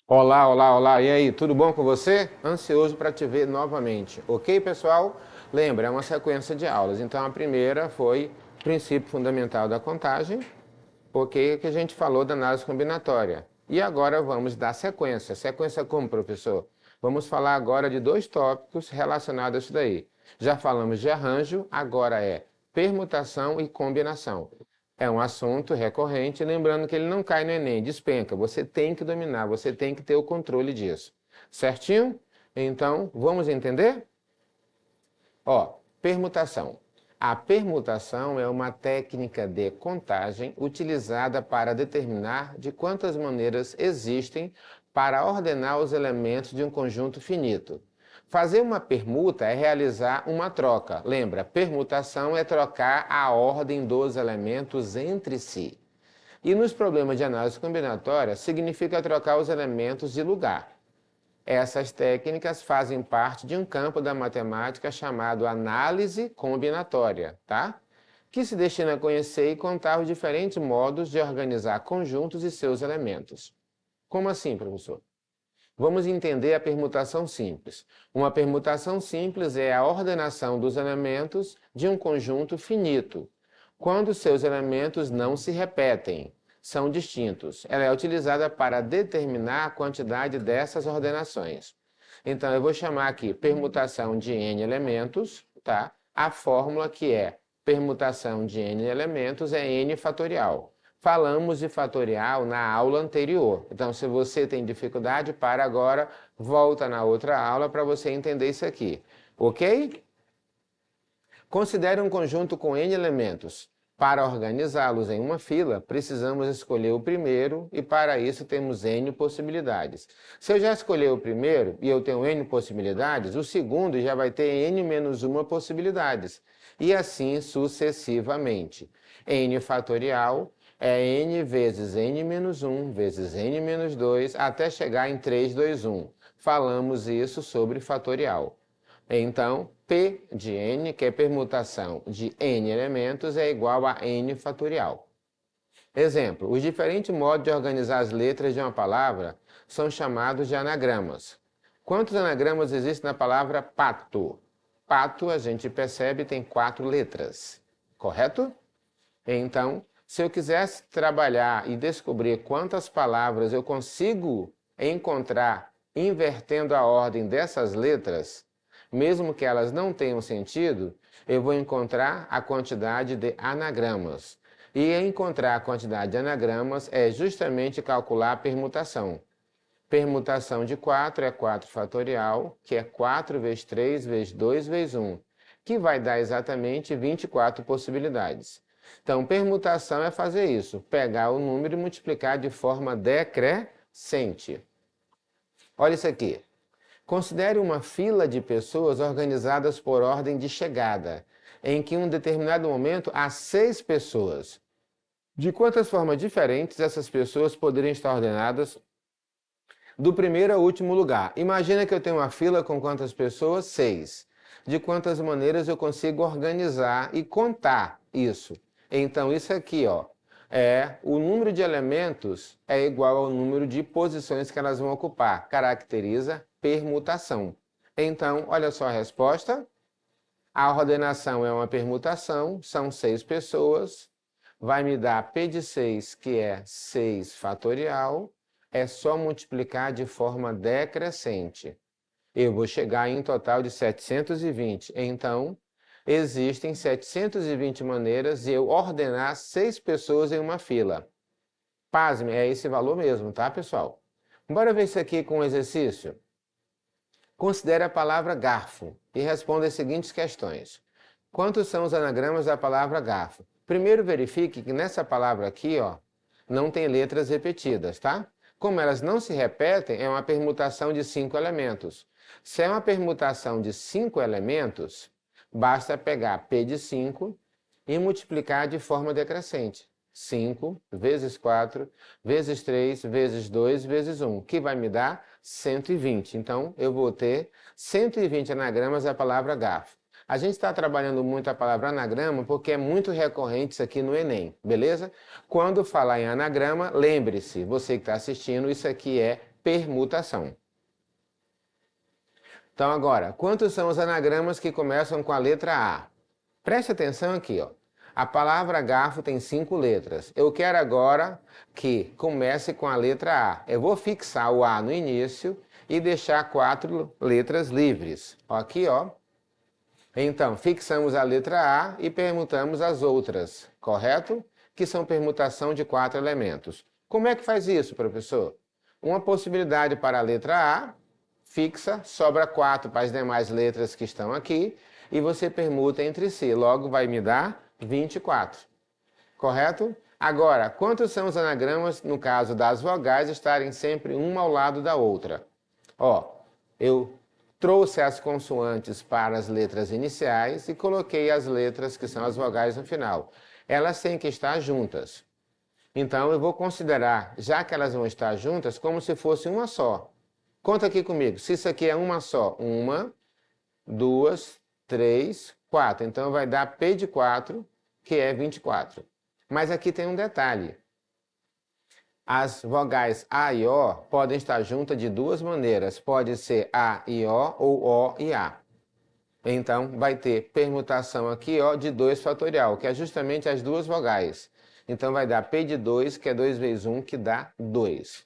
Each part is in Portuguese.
Olá, olá, olá, e aí, tudo bom com você? Ansioso para te ver novamente, ok, pessoal? Lembra, é uma sequência de aulas, então a primeira foi princípio fundamental da contagem, ok, que a gente falou da análise combinatória. E agora vamos dar sequência. Sequência como, professor? Vamos falar agora de dois tópicos relacionados a isso daí. Já falamos de arranjo, agora é permutação e combinação. É um assunto recorrente, lembrando que ele não cai no Enem, despenca. Você tem que dominar, você tem que ter o controle disso. Certinho? Então, vamos entender? Ó, permutação. A permutação é uma técnica de contagem utilizada para determinar de quantas maneiras existem para ordenar os elementos de um conjunto finito. Fazer uma permuta é realizar uma troca. Lembra, permutação é trocar a ordem dos elementos entre si. E nos problemas de análise combinatória, significa trocar os elementos de lugar. Essas técnicas fazem parte de um campo da matemática chamado análise combinatória, tá? Que se destina a conhecer e contar os diferentes modos de organizar conjuntos e seus elementos. Como assim, professor? Vamos entender a permutação simples. Uma permutação simples é a ordenação dos elementos de um conjunto finito, quando seus elementos não se repetem, são distintos. Ela é utilizada para determinar a quantidade dessas ordenações. Então, eu vou chamar aqui permutação de n elementos, tá? A fórmula que é permutação de n elementos é n fatorial. Falamos de fatorial na aula anterior. Então, se você tem dificuldade, para agora, volta na outra aula para você entender isso aqui. Ok? Considere um conjunto com n elementos. Para organizá-los em uma fila, precisamos escolher o primeiro e para isso temos n possibilidades. Se eu já escolher o primeiro e eu tenho n possibilidades, o segundo já vai ter n menos uma possibilidades. E assim sucessivamente. N fatorial é n vezes n menos 1 vezes n menos 2 até chegar em 3, 2, 1. Falamos isso sobre fatorial. Então, P de n, que é permutação de n elementos, é igual a n fatorial. Exemplo, os diferentes modos de organizar as letras de uma palavra são chamados de anagramas. Quantos anagramas existem na palavra pato? Pato, a gente percebe, tem 4 letras, correto? Então, se eu quisesse trabalhar e descobrir quantas palavras eu consigo encontrar invertendo a ordem dessas letras, mesmo que elas não tenham sentido, eu vou encontrar a quantidade de anagramas. E encontrar a quantidade de anagramas é justamente calcular a permutação. Permutação de 4 é 4 fatorial, que é 4 vezes 3 vezes 2 vezes 1, que vai dar exatamente 24 possibilidades. Então, permutação é fazer isso, pegar o número e multiplicar de forma decrescente. Olha isso aqui. Considere uma fila de pessoas organizadas por ordem de chegada, em que em um determinado momento há 6 pessoas. De quantas formas diferentes essas pessoas poderiam estar ordenadas do primeiro ao último lugar? Imagina que eu tenho uma fila com quantas pessoas? 6. De quantas maneiras eu consigo organizar e contar isso? Então, isso aqui, ó, o número de elementos é igual ao número de posições que elas vão ocupar. Caracteriza permutação. Então, olha só a resposta. A ordenação é uma permutação, são 6 pessoas, vai me dar P de 6, que é 6 fatorial, é só multiplicar de forma decrescente. Eu vou chegar em um total de 720. Então, existem 720 maneiras de eu ordenar 6 pessoas em uma fila. Pasme, é esse valor mesmo, tá, pessoal? Bora ver isso aqui com um exercício? Considere a palavra garfo e responda as seguintes questões. Quantos são os anagramas da palavra garfo? Primeiro verifique que nessa palavra aqui, ó, não tem letras repetidas, tá? Como elas não se repetem, é uma permutação de 5 elementos. Se é uma permutação de 5 elementos, basta pegar P de 5 e multiplicar de forma decrescente. 5 vezes 4 vezes 3 vezes 2 vezes 1, que vai me dar 120. Então, eu vou ter 120 anagramas da palavra garfo. A gente está trabalhando muito a palavra anagrama porque é muito recorrente isso aqui no Enem, beleza? Quando falar em anagrama, lembre-se, você que está assistindo, isso aqui é permutação. Então agora, quantos são os anagramas que começam com a letra A? Preste atenção aqui, ó. A palavra garfo tem 5 letras. Eu quero agora que comece com a letra A. Eu vou fixar o A no início e deixar 4 letras livres. Aqui, ó. Então, fixamos a letra A e permutamos as outras, correto? Que são permutação de 4 elementos. Como é que faz isso, professor? Uma possibilidade para a letra A, fixa, sobra 4 para as demais letras que estão aqui, e você permuta entre si, logo vai me dar 24, correto? Agora, quantos são os anagramas no caso das vogais estarem sempre uma ao lado da outra? Ó, eu trouxe as consoantes para as letras iniciais e coloquei as letras que são as vogais no final. Elas têm que estar juntas. Então, eu vou considerar, já que elas vão estar juntas, como se fosse uma só. Conta aqui comigo, se isso aqui é uma só, 1, 2, 3, 4. Então, vai dar P de 4, que é 24. Mas aqui tem um detalhe. As vogais A e O podem estar juntas de duas maneiras. Pode ser A e O ou O e A. Então, vai ter permutação aqui, ó, de 2 fatorial, que é justamente as duas vogais. Então, vai dar P de 2, que é 2 vezes 1, que dá 2.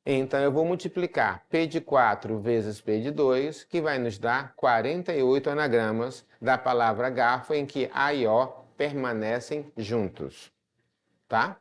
Então, eu vou multiplicar P de 4 vezes P de 2, que vai nos dar 48 anagramas da palavra garfo, em que A e O permanecem juntos. Tá?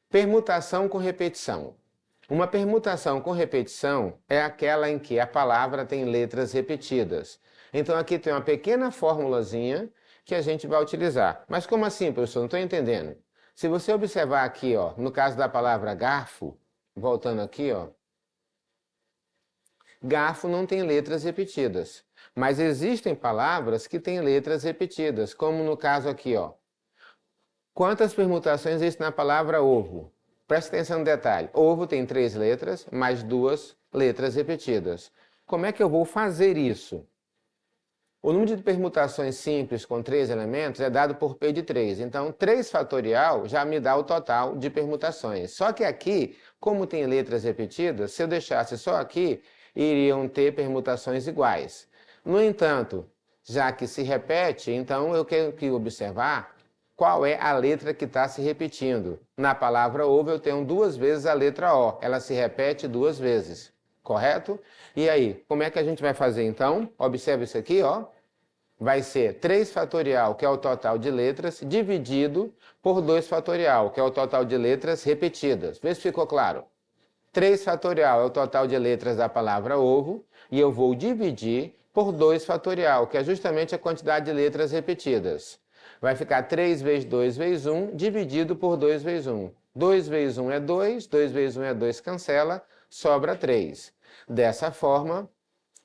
Permutação com repetição. Uma permutação com repetição é aquela em que a palavra tem letras repetidas. Então, aqui tem uma pequena formulazinha que a gente vai utilizar. Mas como assim, professor? Não estou entendendo. Se você observar aqui, ó, no caso da palavra garfo, voltando aqui, ó, garfo não tem letras repetidas. Mas existem palavras que têm letras repetidas, como no caso aqui, ó. Quantas permutações existem na palavra ovo? Presta atenção no detalhe. Ovo tem 3 letras, mais 2 letras repetidas. Como é que eu vou fazer isso? O número de permutações simples com 3 elementos é dado por P de 3. Então, 3 fatorial já me dá o total de permutações. Só que aqui, como tem letras repetidas, se eu deixasse só aqui, iriam ter permutações iguais. No entanto, já que se repete, então eu quero que observar qual é a letra que está se repetindo. Na palavra ovo eu tenho 2 vezes a letra O. Ela se repete 2 vezes. Correto? E aí, como é que a gente vai fazer então? Observe isso aqui, ó. Vai ser 3 fatorial, que é o total de letras, dividido por 2 fatorial, que é o total de letras repetidas. Vê se ficou claro. 3 fatorial é o total de letras da palavra ovo, e eu vou dividir por 2 fatorial, que é justamente a quantidade de letras repetidas. Vai ficar 3 vezes 2 vezes 1, dividido por 2 vezes 1. 2 vezes 1 é 2, 2 vezes 1 é 2, cancela, sobra 3. Dessa forma,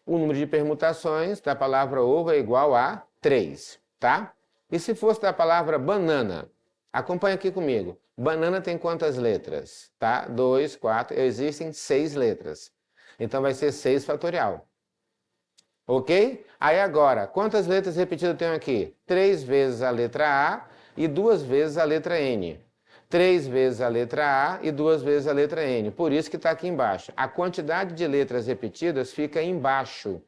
o número de permutações da palavra ovo é igual a 3, tá? E se fosse da palavra banana? Acompanha aqui comigo. Banana tem quantas letras? Tá? 2, 4, existem 6 letras. Então vai ser 6 fatorial. Ok? Aí agora, quantas letras repetidas eu tenho aqui? 3 vezes a letra A e 2 vezes a letra N. 3 vezes a letra A e 2 vezes a letra N. Por isso que está aqui embaixo. A quantidade de letras repetidas fica embaixo,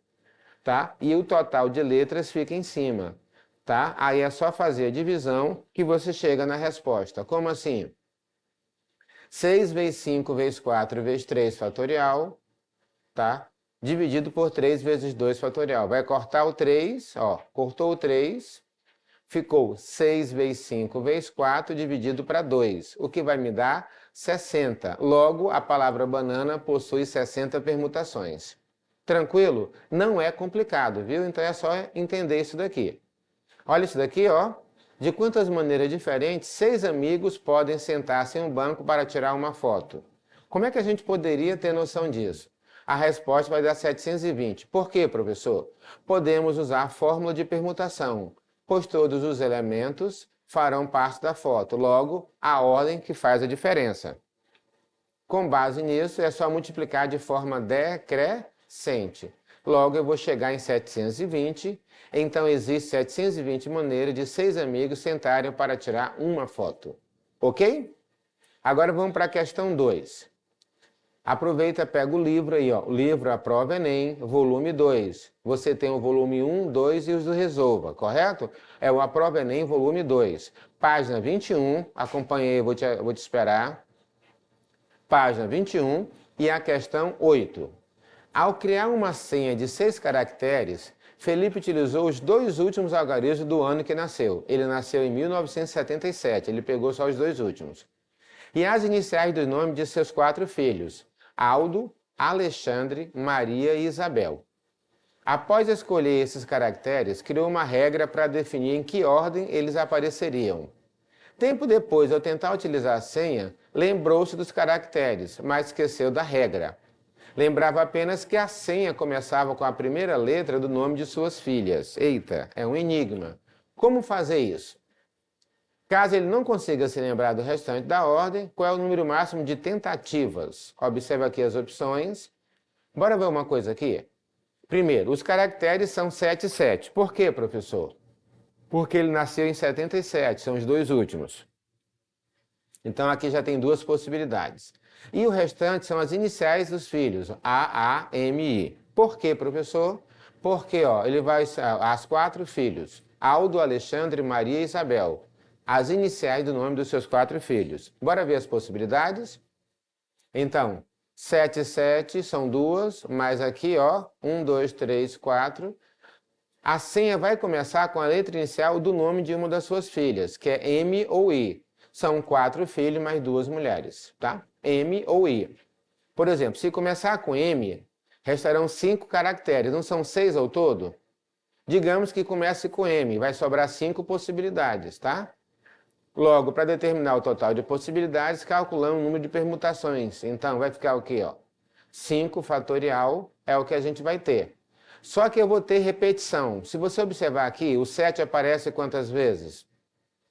tá? E o total de letras fica em cima, tá? Aí é só fazer a divisão que você chega na resposta. Como assim? 6 vezes 5 vezes 4 vezes 3 fatorial, tá? Dividido por 3 vezes 2 fatorial. Vai cortar o 3, ó, cortou o 3, ficou 6 vezes 5 vezes 4 dividido para 2, o que vai me dar 60. Logo, a palavra banana possui 60 permutações. Tranquilo? Não é complicado, viu? Então é só entender isso daqui. Olha isso daqui, ó. De quantas maneiras diferentes 6 amigos podem sentar-se em um banco para tirar uma foto? Como é que a gente poderia ter noção disso? A resposta vai dar 720. Por quê, professor? Podemos usar a fórmula de permutação, pois todos os elementos farão parte da foto. Logo, a ordem que faz a diferença. Com base nisso, é só multiplicar de forma decrescente. Logo, eu vou chegar em 720. Então, existe 720 maneiras de 6 amigos sentarem para tirar uma foto. Ok? Agora vamos para a questão 2. Aproveita, pega o livro aí, ó, o livro A Prova Enem, volume 2. Você tem o volume 1, 2 e os do Resolva, correto? É o A Prova Enem, volume 2. Página 21, acompanhei, vou te esperar. Página 21 e a questão 8. Ao criar uma senha de 6 caracteres, Felipe utilizou os 2 últimos algarismos do ano que nasceu. Ele nasceu em 1977, ele pegou só os 2 últimos. E as iniciais dos nomes de seus 4 filhos, Aldo, Alexandre, Maria e Isabel. Após escolher esses caracteres, criou uma regra para definir em que ordem eles apareceriam. Tempo depois, ao tentar utilizar a senha, lembrou-se dos caracteres, mas esqueceu da regra. Lembrava apenas que a senha começava com a primeira letra do nome de suas filhas. Eita, é um enigma. Como fazer isso? Caso ele não consiga se lembrar do restante da ordem, qual é o número máximo de tentativas? Observe aqui as opções. Bora ver uma coisa aqui? Primeiro, os caracteres são 7 e 7. Por quê, professor? Porque ele nasceu em 77, são os 2 últimos. Então aqui já tem 2 possibilidades. E o restante são as iniciais dos filhos, A, M, I. Por quê, professor? Porque ó, ele vai as 4 filhos, Aldo, Alexandre, Maria e Isabel. As iniciais do nome dos seus 4 filhos. Bora ver as possibilidades? Então, 7 e 7 são 2, mais aqui, ó, 1, 2, 3, 4. A senha vai começar com a letra inicial do nome de uma das suas filhas, que é M ou I. São 4 filhos mais 2 mulheres, tá? M ou I. Por exemplo, se começar com M, restarão 5 caracteres, não são 6 ao todo? Digamos que comece com M, vai sobrar 5 possibilidades, tá? Logo, para determinar o total de possibilidades, calculamos o número de permutações. Então, vai ficar o quê? Ó? 5 fatorial é o que a gente vai ter. Só que eu vou ter repetição. Se você observar aqui, o 7 aparece quantas vezes?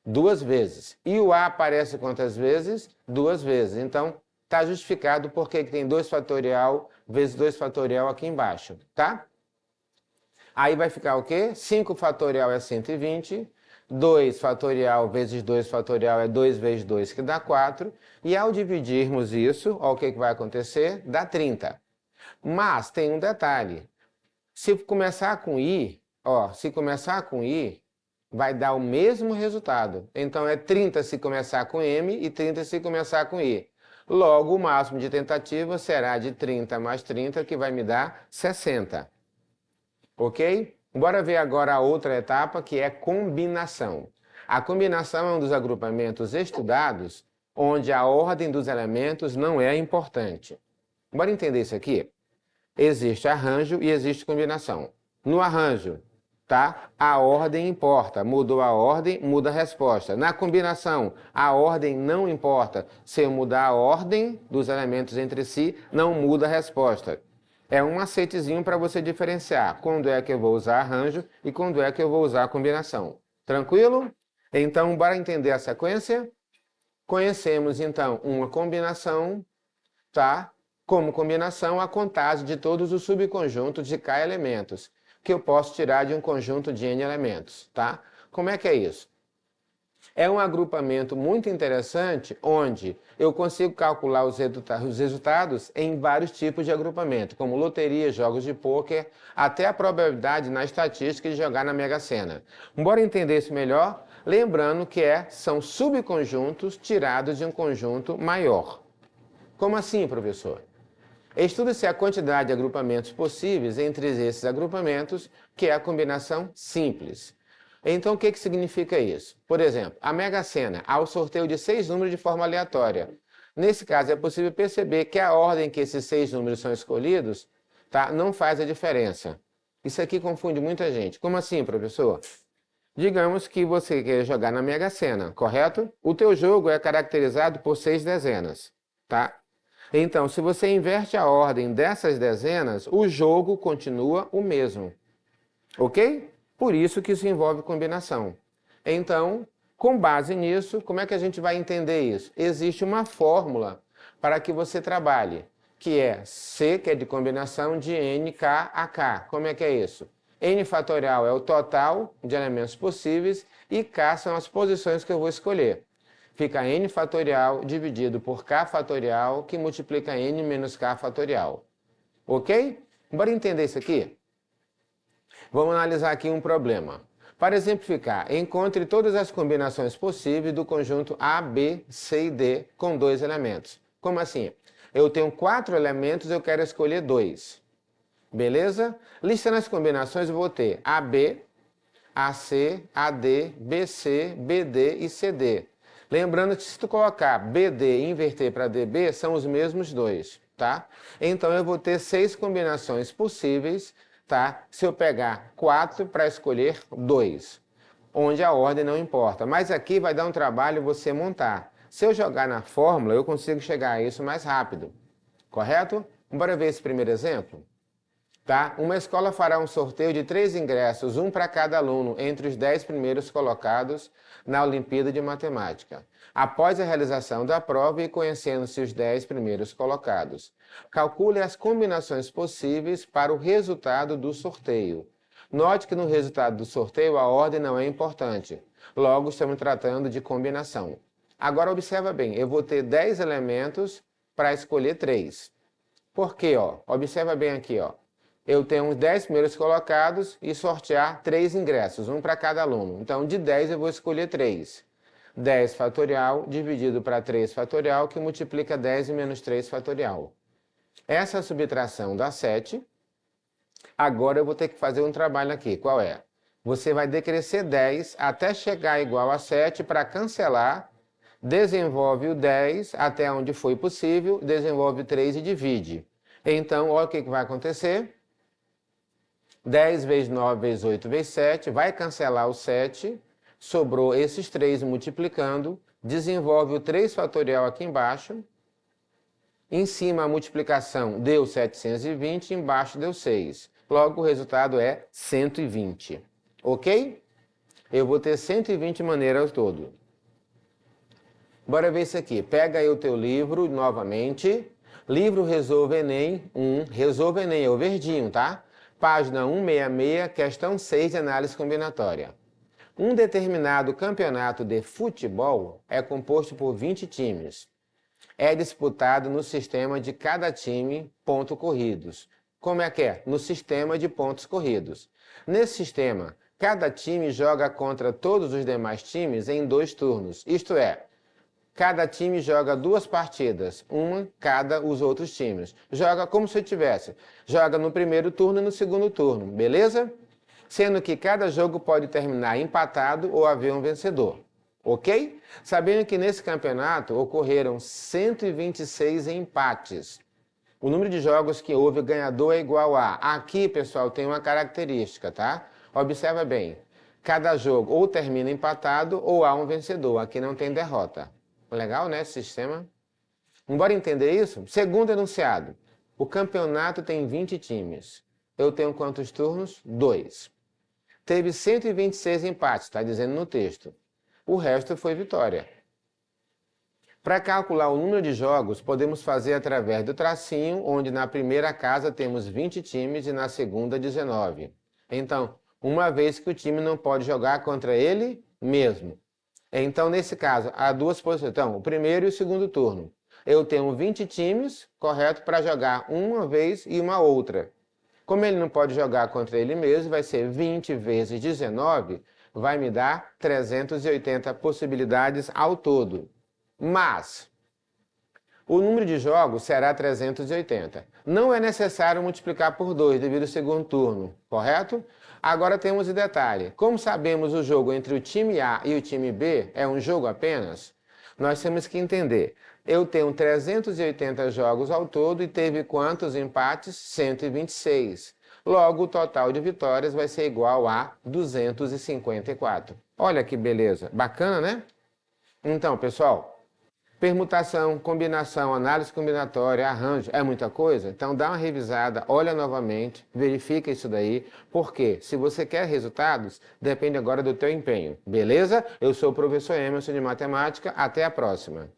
2 vezes. E o A aparece quantas vezes? 2 vezes. Então, está justificado porque tem 2 fatorial vezes 2 fatorial aqui embaixo, tá? Aí vai ficar o quê? 5 fatorial é 120. 2 fatorial vezes 2 fatorial é 2 vezes 2, que dá 4. E ao dividirmos isso, ó, o que vai acontecer? Dá 30. Mas tem um detalhe. Se começar com I, ó, se começar com I, vai dar o mesmo resultado. Então é 30 se começar com M e 30 se começar com I. Logo, o máximo de tentativa será de 30 mais 30, que vai me dar 60. Ok? Bora ver agora a outra etapa, que é combinação. A combinação é um dos agrupamentos estudados onde a ordem dos elementos não é importante. Bora entender isso aqui? Existe arranjo e existe combinação. No arranjo, tá? A ordem importa. Mudou a ordem, muda a resposta. Na combinação, a ordem não importa. Se eu mudar a ordem dos elementos entre si, não muda a resposta. É um macetezinho para você diferenciar quando é que eu vou usar arranjo e quando é que eu vou usar combinação. Tranquilo? Então, bora entender a sequência? Conhecemos, então, uma combinação, tá? Como combinação, a contagem de todos os subconjuntos de K elementos, que eu posso tirar de um conjunto de N elementos, tá? Como é que é isso? É um agrupamento muito interessante, onde eu consigo calcular os resultados em vários tipos de agrupamento, como loteria, jogos de pôquer, até a probabilidade na estatística de jogar na Mega Sena. Bora entender isso melhor? Lembrando que são subconjuntos tirados de um conjunto maior. Como assim, professor? Estuda-se a quantidade de agrupamentos possíveis entre esses agrupamentos, que é a combinação simples. Então, o que significa isso? Por exemplo, a Mega Sena, há o sorteio de 6 números de forma aleatória. Nesse caso, é possível perceber que a ordem que esses 6 números são escolhidos, tá, não faz a diferença. Isso aqui confunde muita gente. Como assim, professor? Digamos que você quer jogar na Mega Sena, correto? O teu jogo é caracterizado por 6 dezenas, tá? Então, se você inverte a ordem dessas dezenas, o jogo continua o mesmo. Ok? Por isso que isso envolve combinação. Então, Com base nisso, como é que a gente vai entender isso? Existe uma fórmula para que você trabalhe, que é C, que é de combinação de N, K a K. Como é que é isso? N fatorial é o total de elementos possíveis e K são as posições que eu vou escolher. Fica N fatorial dividido por K fatorial, que multiplica N menos K fatorial. Ok? Bora entender isso aqui? Vamos analisar aqui um problema. Para exemplificar, encontre todas as combinações possíveis do conjunto A, B, C e D com 2 elementos. Como assim? Eu tenho 4 elementos, eu quero escolher 2. Beleza? Listando as combinações, eu vou ter AB, AC, AD, BC, BD e CD. Lembrando que se tu colocar BD e inverter para DB, são os mesmos dois, tá? Então eu vou ter 6 combinações possíveis, tá? Se eu pegar 4 para escolher 2, onde a ordem não importa. Mas aqui vai dar um trabalho você montar. Se eu jogar na fórmula, eu consigo chegar a isso mais rápido, correto? Bora ver esse primeiro exemplo? Tá? Uma escola fará um sorteio de 3 ingressos, um para cada aluno, entre os 10 primeiros colocados na Olimpíada de Matemática. Após a realização da prova e conhecendo-se os 10 primeiros colocados, calcule as combinações possíveis para o resultado do sorteio. Note que no resultado do sorteio a ordem não é importante, logo estamos tratando de combinação. Agora observa bem, eu vou ter 10 elementos para escolher 3. Por quê? Observa bem aqui, eu tenho os 10 primeiros colocados e sortear 3 ingressos, um para cada aluno. Então, de 10 eu vou escolher 3. 10 fatorial dividido para 3 fatorial, que multiplica 10 menos 3 fatorial. Essa subtração dá 7. Agora eu vou ter que fazer um trabalho aqui. Qual é? Você vai decrescer 10 até chegar igual a 7 para cancelar. Desenvolve o 10 até onde foi possível, desenvolve 3 e divide. Então, olha o que vai acontecer. 10 vezes 9 vezes 8 vezes 7, vai cancelar o 7, sobrou esses 3 multiplicando, desenvolve o 3 fatorial aqui embaixo, em cima a multiplicação deu 720, embaixo deu 6. Logo o resultado é 120, ok? Eu vou ter 120 maneiras ao todo. Bora ver isso aqui, pega aí o teu livro novamente, livro Resolva Enem 1, Resolva Enem é o verdinho, tá? Página 166, questão 6 de análise combinatória. Um determinado campeonato de futebol é composto por 20 times. É disputado no sistema de cada time pontos corridos. Como é que é? No sistema de pontos corridos. Nesse sistema, cada time joga contra todos os demais times em 2 turnos. Isto é, cada time joga 2 partidas, uma cada os outros times. Joga como se tivesse. Joga no primeiro turno e no segundo turno, beleza? Sendo que cada jogo pode terminar empatado ou haver um vencedor, ok? Sabendo que nesse campeonato ocorreram 126 empates. O número de jogos que houve ganhador é igual a... Aqui, pessoal, tem uma característica, tá? Observa bem. Cada jogo ou termina empatado ou há um vencedor. Aqui não tem derrota. Legal, né, esse sistema? Bora entender isso? Segundo enunciado, o campeonato tem 20 times. Eu tenho quantos turnos? 2. Teve 126 empates, está dizendo no texto. O resto foi vitória. Para calcular o número de jogos, podemos fazer através do tracinho, onde na primeira casa temos 20 times e na segunda 19. Então, uma vez que o time não pode jogar contra ele mesmo. Então, nesse caso, há 2 posições. Então, o primeiro e o segundo turno. Eu tenho 20 times, correto, para jogar uma vez e uma outra. Como ele não pode jogar contra ele mesmo, vai ser 20 vezes 19, vai me dar 380 possibilidades ao todo. Mas, o número de jogos será 380. Não é necessário multiplicar por 2 devido ao segundo turno, correto? Agora temos o detalhe. Como sabemos o jogo entre o time A e o time B é um jogo apenas, nós temos que entender. Eu tenho 380 jogos ao todo e teve quantos empates? 126. Logo, o total de vitórias vai ser igual a 254. Olha que beleza. Bacana, né? Então, pessoal, Permutação, combinação, análise combinatória, arranjo, é muita coisa? Então dá uma revisada, olha novamente, verifica isso daí, porque se você quer resultados, depende agora do teu empenho, beleza? Eu sou o professor Emerson de Matemática, até a próxima.